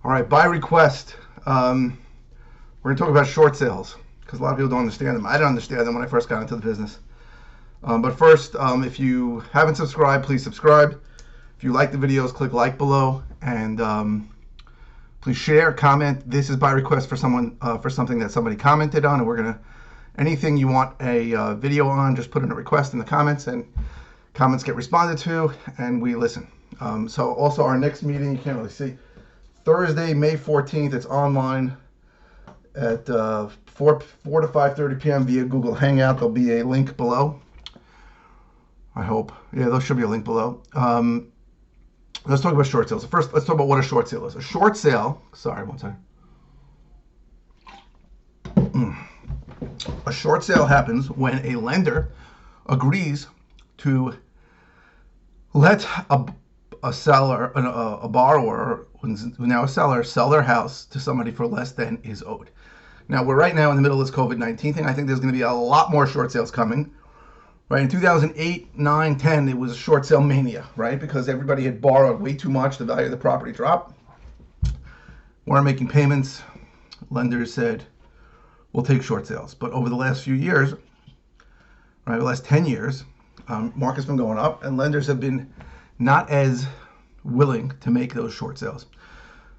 All right, by request, we're going to talk about short sales because a lot of people don't understand them. I didn't understand them when I first got into the business. But first, if you haven't subscribed, please subscribe. If you like the videos, click like below, and please share, comment. This is by request for someone for something that somebody commented on, and we're gonna anything you want a video on, just put in a request in the comments, and comments get responded to, and we listen. So also our next meeting, you can't really see, Thursday, May 14th. It's online at 4 to 5:30 p.m. via Google Hangout. There'll be a link below. I hope. Yeah, there should be a link below. Let's talk about short sales. First, let's talk about what a short sale is. A short sale, sorry, one second. A short sale happens when a lender agrees to let a seller, a borrower, who's now a seller, sell their house to somebody for less than is owed. Now, we're right now in the middle of this COVID-19 thing. I think there's going to be a lot more short sales coming. Right, in 2008, 9, 10, it was a short sale mania, right? Because everybody had borrowed way too much. The value of the property dropped. Weren't making payments. Lenders said, we'll take short sales. But over the last few years, right, the last 10 years, market's been going up, and lenders have been not as willing to make those short sales.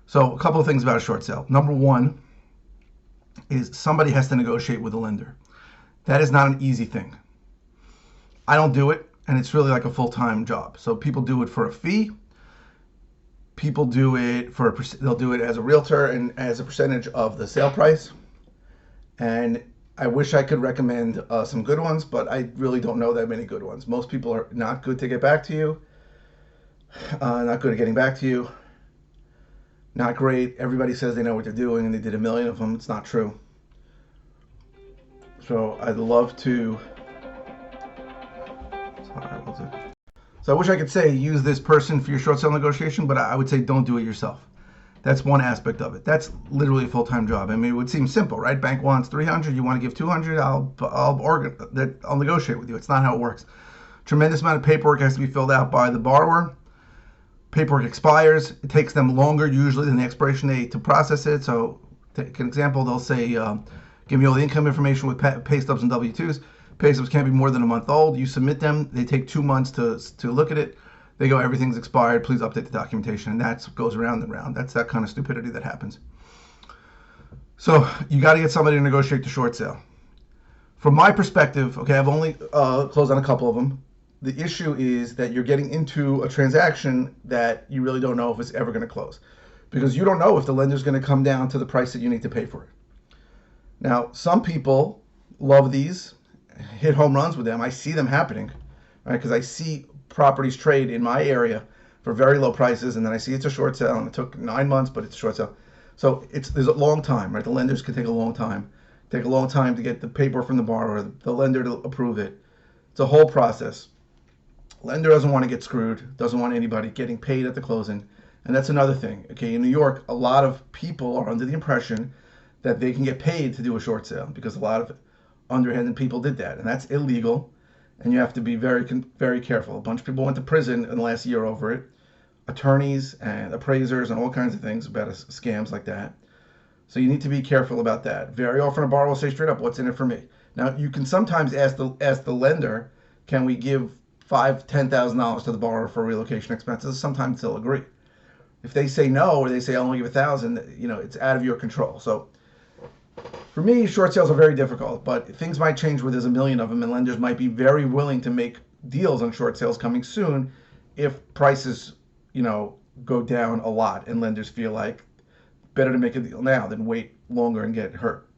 So a couple of things about a short sale. Number one is somebody has to negotiate with a lender. That is not an easy thing. I don't do it, and it's really like a full-time job. So people do it for a fee. People do it they'll do it as a realtor and as a percentage of the sale price. And I wish I could recommend some good ones, but I really don't know that many good ones. Most people are not good to get back to you. Not good at getting back to you. Not great. Everybody says they know what they're doing, and they did a million of them. It's not true. So I'd love to... So I wish I could say use this person for your short sale negotiation, but I would say don't do it yourself. That's one aspect of it. That's literally a full-time job. I mean, it would seem simple, right? Bank wants 300, you want to give 200, I'll negotiate with you. It's not how it works. Tremendous amount of paperwork has to be filled out by the borrower. Paperwork expires. It takes them longer usually than the expiration date to process it. So take an example, they'll say, give me all the income information with pay stubs and W-2s. Pay stubs can't be more than a month old. You submit them. They take 2 months to look at it. They go, everything's expired. Please update the documentation. And that goes around and round. That's that kind of stupidity that happens. So you got to get somebody to negotiate the short sale. From my perspective, okay, I've only closed on a couple of them. The issue is that you're getting into a transaction that you really don't know if it's ever going to close. Because you don't know if the lender's going to come down to the price that you need to pay for it. Now, some people love these, hit home runs with them. I see them happening, right? Because I see properties trade in my area for very low prices, and then I see it's a short sale, and it took 9 months, but it's a short sale. So there's a long time, right? The lenders can take a long time. Take a long time to get the paper from the borrower, the lender to approve it. It's a whole process. Lender doesn't want to get screwed, doesn't want anybody getting paid at the closing. And that's another thing. Okay, in New York, a lot of people are under the impression that they can get paid to do a short sale because a lot of underhanded people did that, and that's illegal, and you have to be very, very careful. A bunch of people went to prison in the last year over it, attorneys and appraisers and all kinds of things about scams like that. So you need to be careful about that. Very often a borrower will say straight up, what's in it for me? Now, you can sometimes ask the lender, can we give $5,000, $10,000 to the borrower for relocation expenses? Sometimes they'll agree. If they say no, or they say I'll only give $1,000, it's out of your control. So for me, short sales are very difficult, but things might change where there's a million of them, and lenders might be very willing to make deals on short sales coming soon if prices, go down a lot, and lenders feel like better to make a deal now than wait longer and get hurt.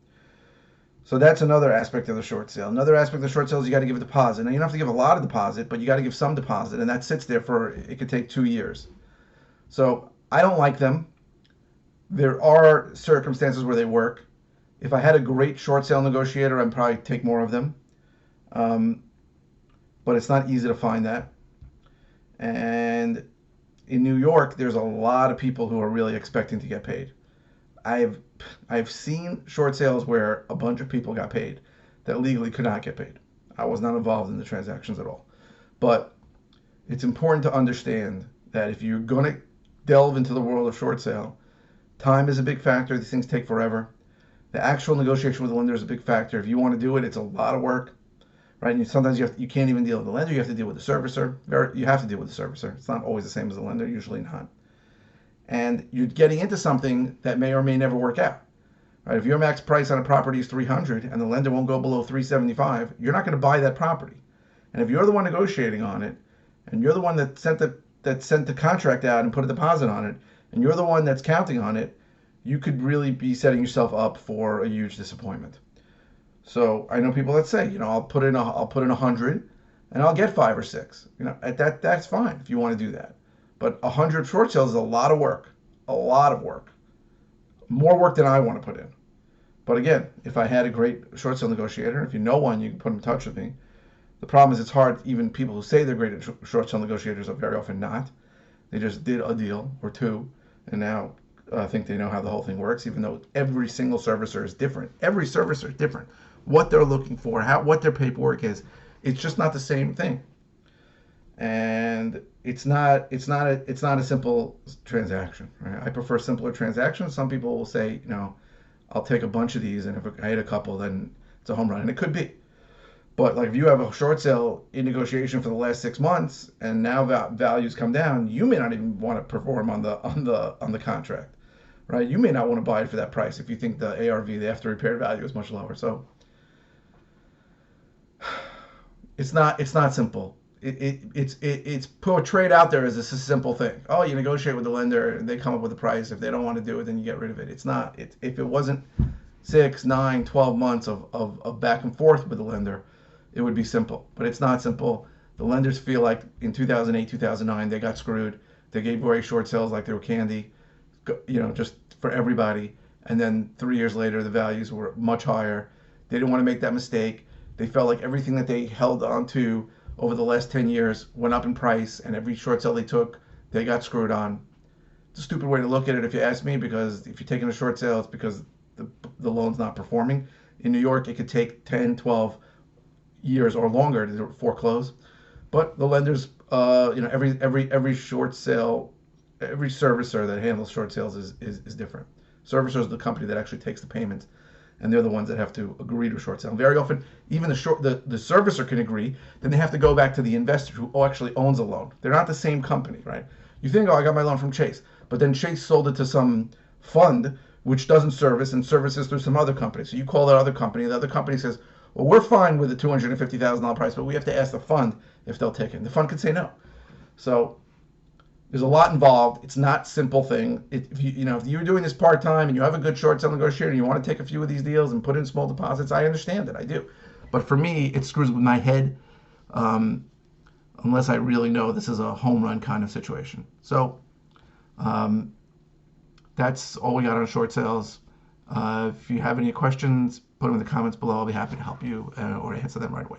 So that's another aspect of the short sale. Another aspect of the short sale is you got to give a deposit. Now, you don't have to give a lot of deposit, but you got to give some deposit, and that sits there it could take 2 years. So I don't like them. There are circumstances where they work. If I had a great short sale negotiator, I'd probably take more of them. But it's not easy to find that. And in New York, there's a lot of people who are really expecting to get paid. I've seen short sales where a bunch of people got paid that legally could not get paid. I was not involved in the transactions at all. But it's important to understand that if you're going to delve into the world of short sale, Time is a big factor. These things take forever. The actual negotiation with the lender is a big factor. If you want to do it, it's a lot of work, right? And sometimes you can't even deal with the lender. You have to deal with the servicer. You have to deal with the servicer. It's not always the same as the lender, usually not. And you're getting into something that may or may never work out. Right? If your max price on a property is 300 and the lender won't go below 375, you're not going to buy that property. And if you're the one negotiating on it, and you're the one that sent the contract out and put a deposit on it, and you're the one that's counting on it, you could really be setting yourself up for a huge disappointment. So I know people that say, I'll put in 100 and I'll get 5 or 6. That's fine if you want to do that. But 100 short sales is a lot of work, more work than I want to put in. But again, if I had a great short sale negotiator, if you know one, you can put them in touch with me. The problem is it's hard. Even people who say they're great at short sale negotiators are very often not. They just did a deal or two, and now think they know how the whole thing works, even though every single servicer is different. Every servicer is different. What they're looking for, what their paperwork is, it's just not the same thing. And it's not a simple transaction. Right? I prefer simpler transactions. Some people will say, I'll take a bunch of these, and if I hit a couple, then it's a home run, and it could be. But like if you have a short sale in negotiation for the last 6 months, and now values come down, you may not even want to perform on the contract, right? You may not want to buy it for that price if you think the ARV, the after repair value, is much lower. So it's not simple. It's portrayed out there as a simple thing. Oh, you negotiate with the lender, and they come up with a price. If they don't want to do it, then you get rid of it. It's not. If it wasn't 6, 9, 12 months of back and forth with the lender, it would be simple. But it's not simple. The lenders feel like in 2008, 2009, they got screwed. They gave away short sales like they were candy, just for everybody. And then 3 years later, the values were much higher. They didn't want to make that mistake. They felt like everything that they held on to over the last 10 years went up in price, and every short sale they took, they got screwed on. It's a stupid way to look at it if you ask me, because if you're taking a short sale, it's because the loan's not performing. In New York, it could take 10, 12 years or longer to foreclose. But the lenders, every short sale, every servicer that handles short sales is different. Servicer is the company that actually takes the payments, and they're the ones that have to agree to a short sale. Very often, even the servicer can agree. Then they have to go back to the investor who actually owns the loan. They're not the same company, right? You think, I got my loan from Chase, but then Chase sold it to some fund which doesn't service and services through some other company. So you call that other company. The other company says, well, we're fine with the $250,000 price, but we have to ask the fund if they'll take it. And the fund could say no. So there's a lot involved. It's not a simple thing. If you're doing this part-time and you have a good short sale negotiator and you want to take a few of these deals and put in small deposits, I understand it. I do. But for me, it screws with my head unless I really know this is a home run kind of situation. So that's all we got on short sales. If you have any questions, put them in the comments below. I'll be happy to help you or answer them right away.